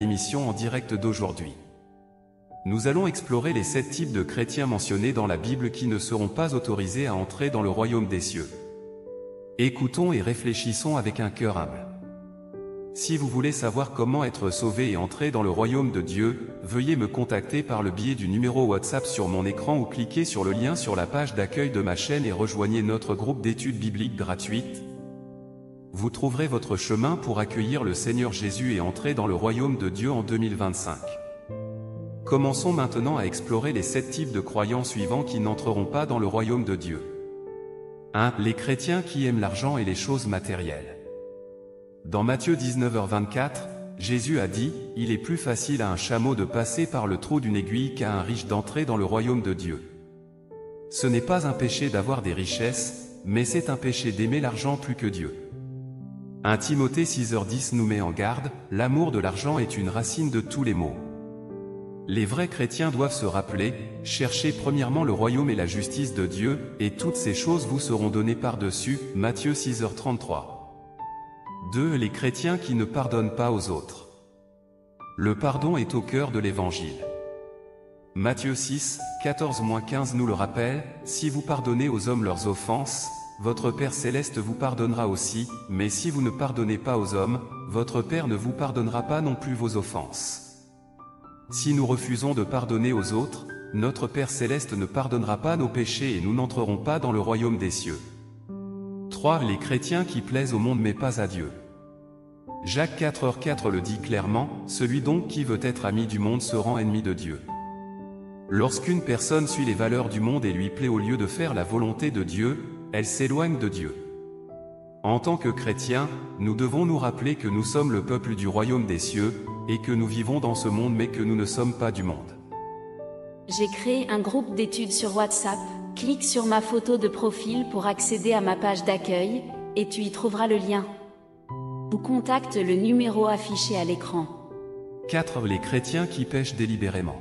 Émission en direct d'aujourd'hui. Nous allons explorer les 7 types de chrétiens mentionnés dans la Bible qui ne seront pas autorisés à entrer dans le royaume des cieux. Écoutons et réfléchissons avec un cœur humble. Si vous voulez savoir comment être sauvé et entrer dans le royaume de Dieu, veuillez me contacter par le biais du numéro WhatsApp sur mon écran ou cliquez sur le lien sur la page d'accueil de ma chaîne et rejoignez notre groupe d'études bibliques gratuites. Vous trouverez votre chemin pour accueillir le Seigneur Jésus et entrer dans le royaume de Dieu en 2025. Commençons maintenant à explorer les 7 types de croyants suivants qui n'entreront pas dans le royaume de Dieu. 1. Les chrétiens qui aiment l'argent et les choses matérielles. Dans Matthieu 19h24, Jésus a dit « Il est plus facile à un chameau de passer par le trou d'une aiguille qu'à un riche d'entrer dans le royaume de Dieu. » Ce n'est pas un péché d'avoir des richesses, mais c'est un péché d'aimer l'argent plus que Dieu. 1 Timothée 6h10 nous met en garde, l'amour de l'argent est une racine de tous les maux. Les vrais chrétiens doivent se rappeler, cherchez premièrement le royaume et la justice de Dieu, et toutes ces choses vous seront données par-dessus, Matthieu 6h33. 2 Les chrétiens qui ne pardonnent pas aux autres. Le pardon est au cœur de l'évangile. Matthieu 6, 14-15 nous le rappelle, si vous pardonnez aux hommes leurs offenses, votre Père Céleste vous pardonnera aussi, mais si vous ne pardonnez pas aux hommes, votre Père ne vous pardonnera pas non plus vos offenses. Si nous refusons de pardonner aux autres, notre Père Céleste ne pardonnera pas nos péchés et nous n'entrerons pas dans le royaume des cieux. 3 Les chrétiens qui plaisent au monde mais pas à Dieu. Jacques 4h4 le dit clairement, celui donc qui veut être ami du monde se rend ennemi de Dieu. Lorsqu'une personne suit les valeurs du monde et lui plaît au lieu de faire la volonté de Dieu, elle s'éloigne de Dieu. En tant que chrétiens, nous devons nous rappeler que nous sommes le peuple du royaume des cieux, et que nous vivons dans ce monde mais que nous ne sommes pas du monde. J'ai créé un groupe d'études sur WhatsApp, clique sur ma photo de profil pour accéder à ma page d'accueil, et tu y trouveras le lien. Ou contacte le numéro affiché à l'écran. 4 Les chrétiens qui pêchent délibérément.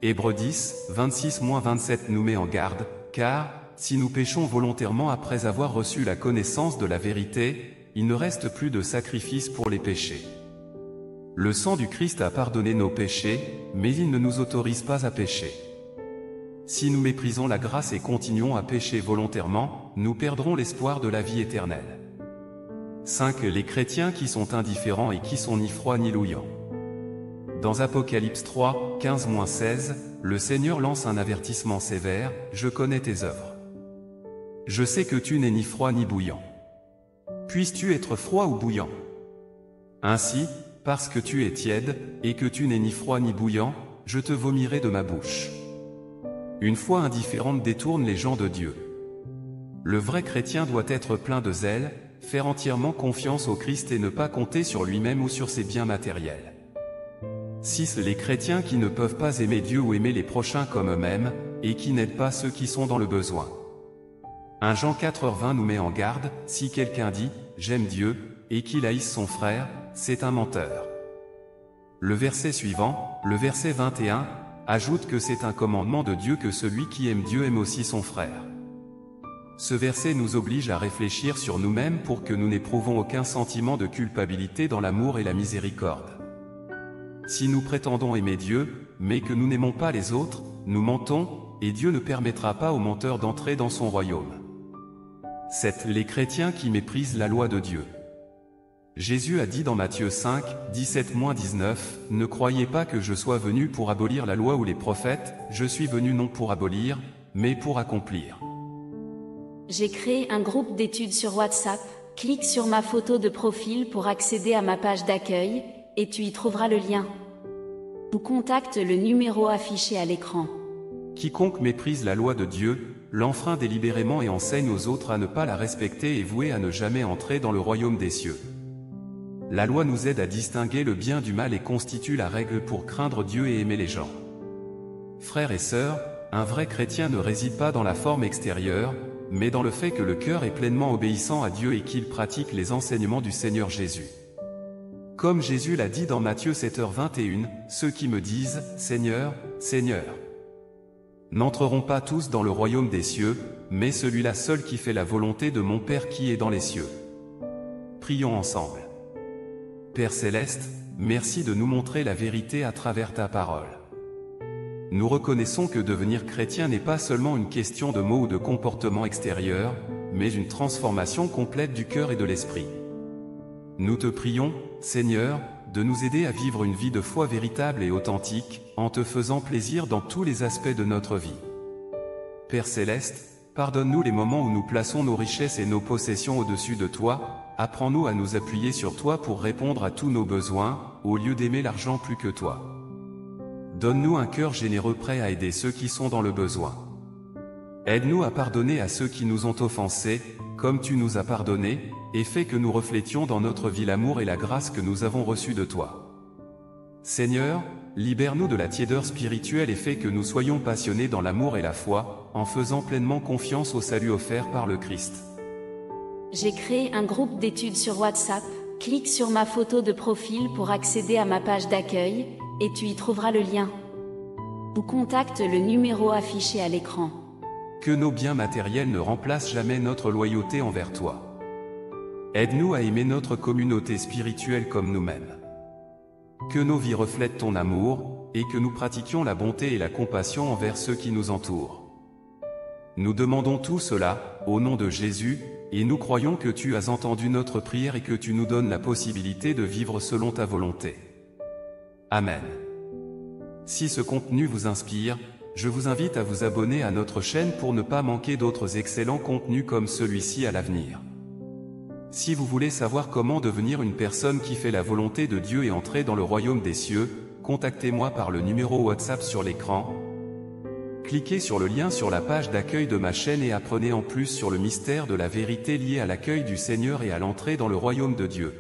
Hébreux 10, 26-27 nous met en garde, car, si nous péchons volontairement après avoir reçu la connaissance de la vérité, il ne reste plus de sacrifice pour les péchés. Le sang du Christ a pardonné nos péchés, mais il ne nous autorise pas à pécher. Si nous méprisons la grâce et continuons à pécher volontairement, nous perdrons l'espoir de la vie éternelle. 5 Les chrétiens qui sont indifférents et qui sont ni froids ni louillants. Dans Apocalypse 3, 15-16, le Seigneur lance un avertissement sévère, « Je connais tes œuvres. Je sais que tu n'es ni froid ni bouillant. Puisses-tu être froid ou bouillant? Ainsi, parce que tu es tiède, et que tu n'es ni froid ni bouillant, je te vomirai de ma bouche. » Une foi indifférente détourne les gens de Dieu. Le vrai chrétien doit être plein de zèle, faire entièrement confiance au Christ et ne pas compter sur lui-même ou sur ses biens matériels. 6 Les chrétiens qui ne peuvent pas aimer Dieu ou aimer les prochains comme eux-mêmes, et qui n'aident pas ceux qui sont dans le besoin. 1 Jean 4h20 nous met en garde, si quelqu'un dit « J'aime Dieu » et qu'il haïsse son frère, c'est un menteur. Le verset suivant, le verset 21, ajoute que c'est un commandement de Dieu que celui qui aime Dieu aime aussi son frère. Ce verset nous oblige à réfléchir sur nous-mêmes pour que nous n'éprouvons aucun sentiment de culpabilité dans l'amour et la miséricorde. Si nous prétendons aimer Dieu, mais que nous n'aimons pas les autres, nous mentons, et Dieu ne permettra pas aux menteurs d'entrer dans son royaume. 7 Les chrétiens qui méprisent la loi de Dieu. Jésus a dit dans Matthieu 5, 17-19, « Ne croyez pas que je sois venu pour abolir la loi ou les prophètes, je suis venu non pour abolir, mais pour accomplir. » J'ai créé un groupe d'études sur WhatsApp, clique sur ma photo de profil pour accéder à ma page d'accueil, et tu y trouveras le lien. Ou contacte le numéro affiché à l'écran. Quiconque méprise la loi de Dieu, l'enfreint délibérément et enseigne aux autres à ne pas la respecter est voué à ne jamais entrer dans le royaume des cieux. La loi nous aide à distinguer le bien du mal et constitue la règle pour craindre Dieu et aimer les gens. Frères et sœurs, un vrai chrétien ne réside pas dans la forme extérieure, mais dans le fait que le cœur est pleinement obéissant à Dieu et qu'il pratique les enseignements du Seigneur Jésus. Comme Jésus l'a dit dans Matthieu 7h21, ceux qui me disent « Seigneur, Seigneur » n'entreront pas tous dans le royaume des cieux, mais celui-là seul qui fait la volonté de mon Père qui est dans les cieux. Prions ensemble. Père Céleste, merci de nous montrer la vérité à travers ta parole. Nous reconnaissons que devenir chrétien n'est pas seulement une question de mots ou de comportement extérieur, mais une transformation complète du cœur et de l'esprit. Nous te prions, Seigneur, de nous aider à vivre une vie de foi véritable et authentique, en te faisant plaisir dans tous les aspects de notre vie. Père Céleste, pardonne-nous les moments où nous plaçons nos richesses et nos possessions au-dessus de toi, apprends-nous à nous appuyer sur toi pour répondre à tous nos besoins, au lieu d'aimer l'argent plus que toi. Donne-nous un cœur généreux prêt à aider ceux qui sont dans le besoin. Aide-nous à pardonner à ceux qui nous ont offensés, comme tu nous as pardonné, et fais que nous reflétions dans notre vie l'amour et la grâce que nous avons reçus de toi. Seigneur, libère-nous de la tiédeur spirituelle et fais que nous soyons passionnés dans l'amour et la foi, en faisant pleinement confiance au salut offert par le Christ. J'ai créé un groupe d'études sur WhatsApp, clique sur ma photo de profil pour accéder à ma page d'accueil, et tu y trouveras le lien. Ou contacte le numéro affiché à l'écran. Que nos biens matériels ne remplacent jamais notre loyauté envers toi. Aide-nous à aimer notre communauté spirituelle comme nous-mêmes. Que nos vies reflètent ton amour, et que nous pratiquions la bonté et la compassion envers ceux qui nous entourent. Nous demandons tout cela, au nom de Jésus, et nous croyons que tu as entendu notre prière et que tu nous donnes la possibilité de vivre selon ta volonté. Amen. Si ce contenu vous inspire, je vous invite à vous abonner à notre chaîne pour ne pas manquer d'autres excellents contenus comme celui-ci à l'avenir. Si vous voulez savoir comment devenir une personne qui fait la volonté de Dieu et entrer dans le royaume des cieux, contactez-moi par le numéro WhatsApp sur l'écran. Cliquez sur le lien sur la page d'accueil de ma chaîne et apprenez en plus sur le mystère de la vérité lié à l'accueil du Seigneur et à l'entrée dans le royaume de Dieu.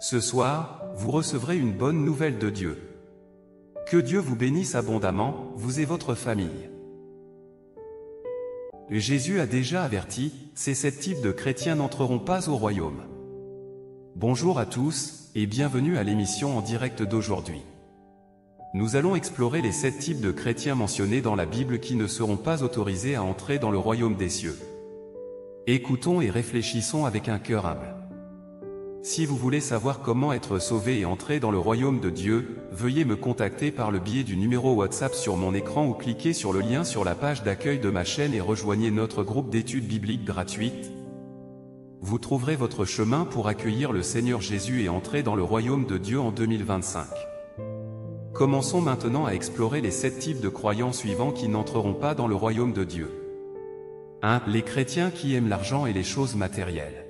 Ce soir, vous recevrez une bonne nouvelle de Dieu. Que Dieu vous bénisse abondamment, vous et votre famille. Jésus a déjà averti, ces 7 types de chrétiens n'entreront pas au royaume. Bonjour à tous, et bienvenue à l'émission en direct d'aujourd'hui. Nous allons explorer les 7 types de chrétiens mentionnés dans la Bible qui ne seront pas autorisés à entrer dans le royaume des cieux. Écoutons et réfléchissons avec un cœur humble. Si vous voulez savoir comment être sauvé et entrer dans le royaume de Dieu, veuillez me contacter par le biais du numéro WhatsApp sur mon écran ou cliquez sur le lien sur la page d'accueil de ma chaîne et rejoignez notre groupe d'études bibliques gratuites. Vous trouverez votre chemin pour accueillir le Seigneur Jésus et entrer dans le royaume de Dieu en 2025. Commençons maintenant à explorer les 7 types de croyants suivants qui n'entreront pas dans le royaume de Dieu. 1. Les chrétiens qui aiment l'argent et les choses matérielles.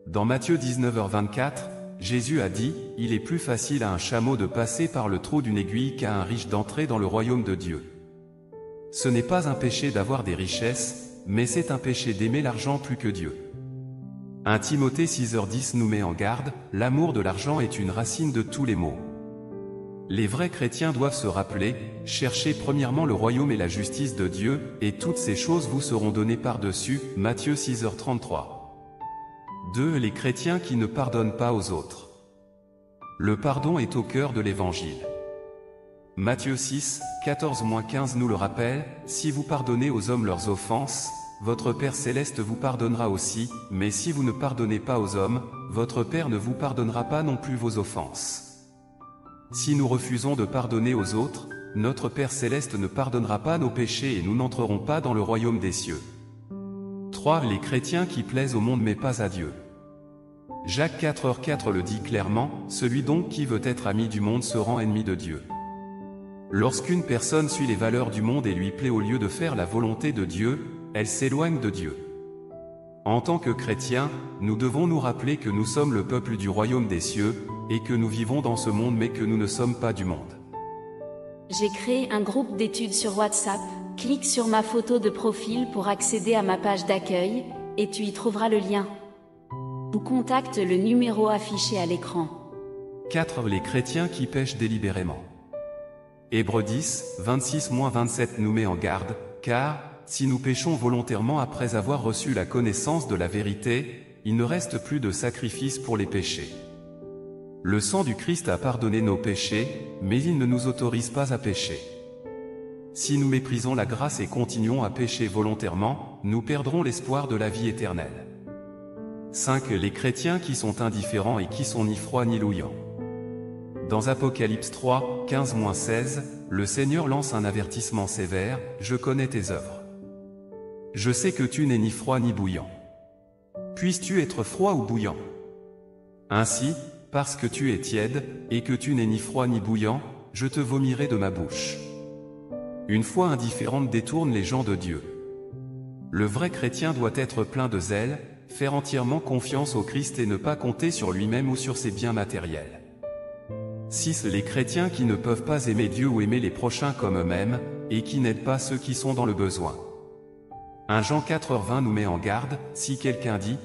Dans Matthieu 19h24, Jésus a dit, « Il est plus facile à un chameau de passer par le trou d'une aiguille qu'à un riche d'entrer dans le royaume de Dieu. » Ce n'est pas un péché d'avoir des richesses, mais c'est un péché d'aimer l'argent plus que Dieu. 1 Timothée 6h10 nous met en garde, « L'amour de l'argent est une racine de tous les maux. » Les vrais chrétiens doivent se rappeler, « Cherchez premièrement le royaume et la justice de Dieu, et toutes ces choses vous seront données par-dessus. » Matthieu 6h33. 2. Les chrétiens qui ne pardonnent pas aux autres. Le pardon est au cœur de l'Évangile. Matthieu 6, 14-15 nous le rappelle, « Si vous pardonnez aux hommes leurs offenses, votre Père Céleste vous pardonnera aussi, mais si vous ne pardonnez pas aux hommes, votre Père ne vous pardonnera pas non plus vos offenses. » Si nous refusons de pardonner aux autres, notre Père Céleste ne pardonnera pas nos péchés et nous n'entrerons pas dans le royaume des cieux. 3. Les chrétiens qui plaisent au monde mais pas à Dieu. Jacques 4h4 le dit clairement, « Celui donc qui veut être ami du monde se rend ennemi de Dieu. » Lorsqu'une personne suit les valeurs du monde et lui plaît au lieu de faire la volonté de Dieu, elle s'éloigne de Dieu. En tant que chrétiens, nous devons nous rappeler que nous sommes le peuple du royaume des cieux, et que nous vivons dans ce monde mais que nous ne sommes pas du monde. J'ai créé un groupe d'études sur WhatsApp, clique sur ma photo de profil pour accéder à ma page d'accueil, et tu y trouveras le lien. Ou contacte le numéro affiché à l'écran. 4. Les chrétiens qui pêchent délibérément. Hébreux 10, 26-27 nous met en garde, car, si nous péchons volontairement après avoir reçu la connaissance de la vérité, il ne reste plus de sacrifice pour les péchés. Le sang du Christ a pardonné nos péchés, mais il ne nous autorise pas à pécher. Si nous méprisons la grâce et continuons à pécher volontairement, nous perdrons l'espoir de la vie éternelle. 5. Les chrétiens qui sont indifférents et qui sont ni froids ni louillants. Dans Apocalypse 3, 15-16, le Seigneur lance un avertissement sévère, « Je connais tes œuvres. Je sais que tu n'es ni froid ni bouillant. Puisses-tu être froid ou bouillant? Ainsi, parce que tu es tiède, et que tu n'es ni froid ni bouillant, je te vomirai de ma bouche. » Une foi indifférente détourne les gens de Dieu. Le vrai chrétien doit être plein de zèle, faire entièrement confiance au Christ et ne pas compter sur lui-même ou sur ses biens matériels. 6. Les chrétiens qui ne peuvent pas aimer Dieu ou aimer les prochains comme eux-mêmes, et qui n'aident pas ceux qui sont dans le besoin. 1 Jean 4,20 nous met en garde, si quelqu'un dit